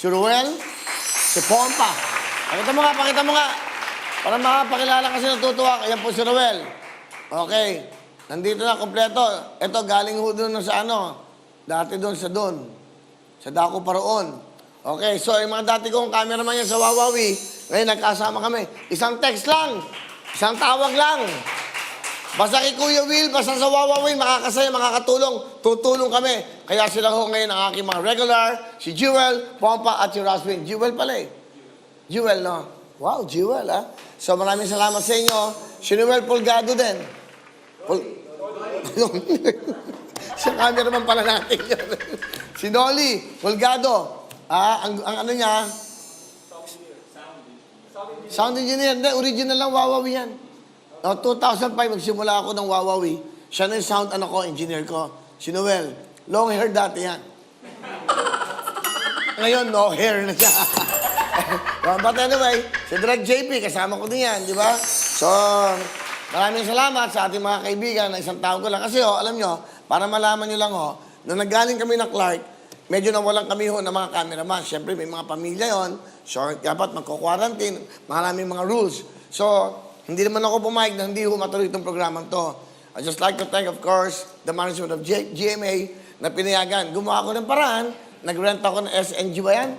si Ruel, si Pompa. Pakita mo nga, pakita mo nga. Para makapakilala kasi natutuwa. Ayan po si Ruel. Okay. Nandito na, kompleto. Ito, galing ho doon sa ano. Dati doon sa doon. Sa Daco Paroon. Okay, so yung mga dati kong cameraman yan sa Wawawi, ngayon nagkasama kami. Isang text lang. Isang tawag lang. Basta kay Kuya Will, basta sa Wawawi, makakasaya, makakatulong, tutulong kami. Kaya sila ho ngayon ang aking mga regular, si Jewel, Pompa, at si Roswin. Jewel pala eh. Jewel, no? Wow, Jewel, ha? So maraming salamat sa inyo. Si Noel Pulgado din. Siya cameraman pala natin yun. Si Nolly Pulgado. Ang ano niya? Sound engineer. Hindi, original lang Wawawi yan. No, 2005, magsimula ako ng Wawawi. Siya na yung sound engineer ko. Si Noel. Long hair dati yan. Ngayon, no hair na siya. But anyway, si Direk JP, kasama ko din yan, di ba? So, maraming salamat sa ating mga kaibigan na isang taon ko lang. Kasi alam nyo, para malaman nyo lang nung naggaling kami na Clark, medyo nawalan kami ng mga cameraman. Siyempre, may mga pamilya yon. So, dapat magko-quarantine, maraming mga rules. So, hindi naman ako pumayag na hindi matuloy itong programang to. I'd just like to thank, of course, the management of GMA na pinayagan. Gumawa ako ng paraan, nag-rent ako ng SNG ba yan?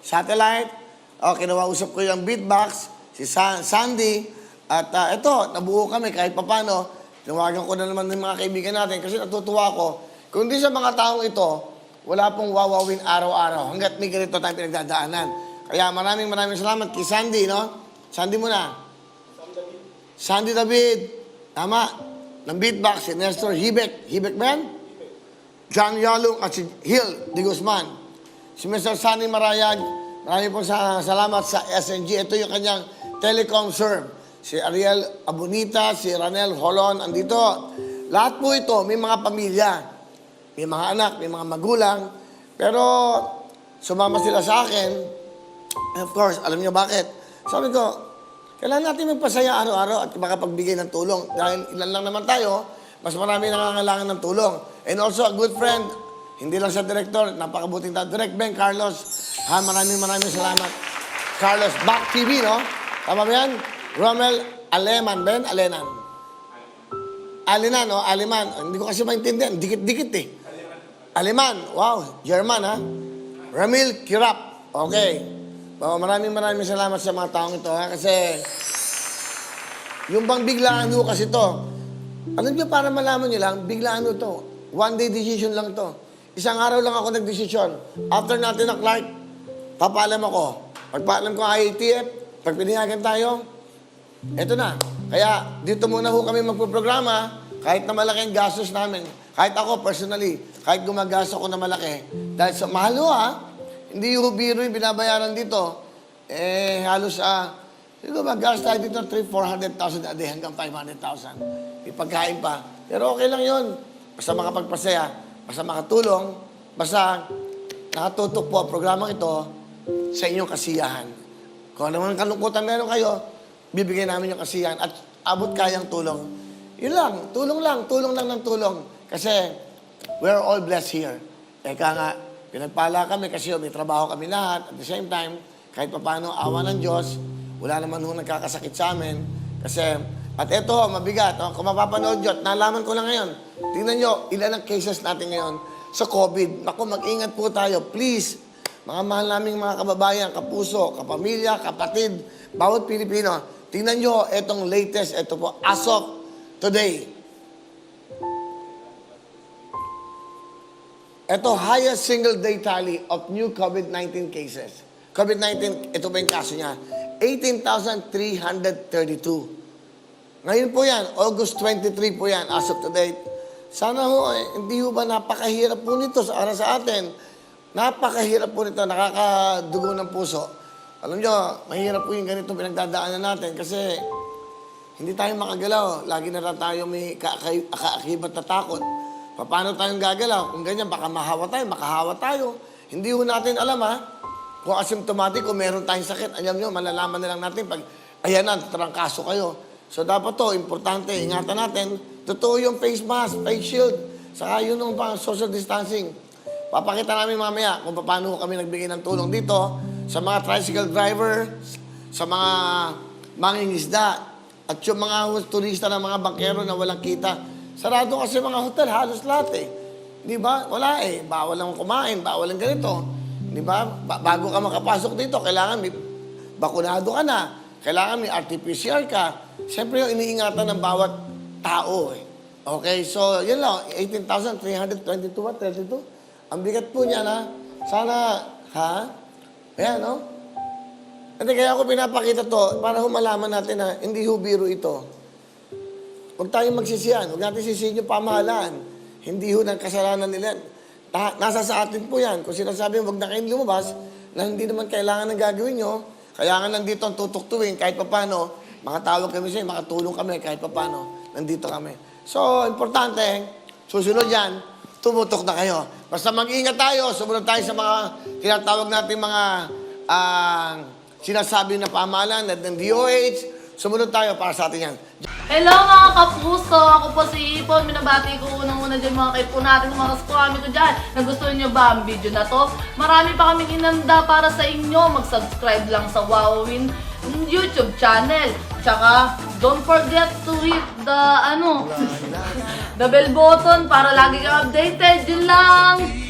Satellite. Kinuwausap ko yung beatbox, si Sandy. At ito, nabuo kami kahit papano. Tinawagan ko na naman ng mga kaibigan natin kasi natutuwa ko. Kung di sa mga taong ito, wala pong wawawin araw-araw hanggat may ganito tayong pinagdadaanan. Kaya maraming salamat kay Sandy, no? Sandy muna. Sandy David. Tama. Ng beatbox, si Nestor Hibek. Hibek ba yan? John Yalong at si Hill de Guzman. Si Mr. Sunny Marayag. Maraming po salamat sa SNG. Ito yung kanyang telecom serve. Si Ariel Abunita, si Ranel Holon, andito. Lahat po ito, may mga pamilya. May mga anak, may mga magulang. Pero sumama sila sa akin. And of course, alam niyo bakit? Sabi ko, kailangan natin magpasaya araw-araw at makapagbigay ng tulong. Dahil ilan lang naman tayo, mas marami nangangailangan ng tulong. And also, a good friend, hindi lang sa director, napakabuting tao. Direct Ben Carlos, maraming salamat. Carlos, Back TV, no? Tama ba yan? Romel Aleman, Ben? Alenan? Alinan, no? Aliman. Hindi ko kasi maintindihan. Dikit-dikit eh. Aliman. Wow. German, ha? Ramil Kirap. Okay. So, maraming salamat sa mga taong ito, ha? Kasi, yung bang biglaan ho kasi to, alam niyo, para malaman niyo lang, biglaan ho to. One day decision lang to. Isang araw lang ako nagdesisyon. After natin na Clark, papaalam ako. Pagpaalam ko IATF, pag pinayagan tayo, eto na. Kaya dito muna ho kami magpuprograma, kahit na malaki ang gastos namin. Kahit ako personally, kahit gumagastos ako na malaki. Dahil sa mahal ho hindi ho biro yung binabayaran dito. Halos siguro mag-gastos tayo dito 300,000-400,000 a day hanggang 500,000. May pagkain pa. Pero okay lang yun. Basta makapagpasaya. Basta makatulong, basta nakatutok po ang programang ito sa inyong kasiyahan. Kung ano man kalungkutan meron kayo, bibigyan namin yung kasiyahan at abot kayang tulong. Yun lang, tulong lang ng tulong. Kasi we're all blessed here. Eka nga, pinagpala kami kasi may trabaho kami lahat. At the same time, kahit paano awa ng Diyos, wala naman ho nagkakasakit sa amin. Kasi, at ito, mabigat. Kung mapapanood nyo, nalaman ko lang ngayon. Tingnan nyo, ilan ang cases natin ngayon sa COVID. Naku, mag-ingat po tayo. Please, mga mahal naming mga kababayan, kapuso, kapamilya, kapatid, bawat Pilipino. Tingnan nyo, itong latest, ito po, as of today. Ito, highest single day tally of new COVID-19 cases. COVID-19, ito ba yung kaso niya? 18,332. Ngayon po yan, August 23 po yan, as of today. Sana ho, hindi ho ba napakahirap po nito sa atin. Napakahirap po nito, nakakadugo ng puso. Alam nyo, mahirap po yung ganitong pinagdadaanan natin kasi hindi tayo makagalaw. Lagi na lang tayo may kaakibat na takot. Paano tayong gagalaw? Kung ganyan, baka makahawa tayo. Hindi ho natin alam, kung asymptomatic, kung meron tayong sakit. Alam nyo, malalaman na lang natin pag, ayan na, tarangkaso kayo. So, dapat to, importante, ingatan natin. Totoo yung face mask, face shield, saka yun yung social distancing. papakita namin mamaya kung paano kami nagbigay ng tulong dito sa mga tricycle driver, sa mga mangingisda, at yung mga turista ng mga bankero na walang kita. Sarado kasi mga hotel, halos lahat eh. Di ba? Wala eh. Bawal lang kumain, bawal lang ganito. Di ba? Bago ka makapasok dito, kailangan may bakunado ka na. Kailangan may RT-PCR ka. Siyempre yung iniingatan ng bawat tao eh. Okay, so yun lang, 18,322 ba? 32? Ang bigat po niya na. Sana, ha? Ayan, no? Hindi, kaya ako pinapakita to para humalaman natin na hindi ho biro ito. Huwag tayong magsisiyan. Huwag natin sisihin yung pamahalaan. Hindi ho ng kasalanan nila. Nasa sa atin po yan. Kung sinasabi, huwag na kayong lumabas, na hindi naman kailangan ng gagawin nyo, kaya nga nandito ang tutuktuin, kahit papano, makatawag kami sa'yo, makatulong kami, kahit papano, nandito kami. So, importante, susunod yan, tumutok na kayo. Basta mag-ingat tayo, sumunod tayo sa mga tinatawag natin mga sinasabi na pamahalaan ng DOH, sumunod tayo para sa atin yan. Hello mga kapuso! Ako po si Ipon. Minabati ko unang-una dyan mga kaipo natin, mga kaskwami ko dyan. Nagustuhan nyo ba ang video na to? Marami pa kaming inanda para sa inyo. Mag-subscribe lang sa Wowin YouTube channel. Tsaka, don't forget to hit the, the bell button para lagi kang updated. Yun lang!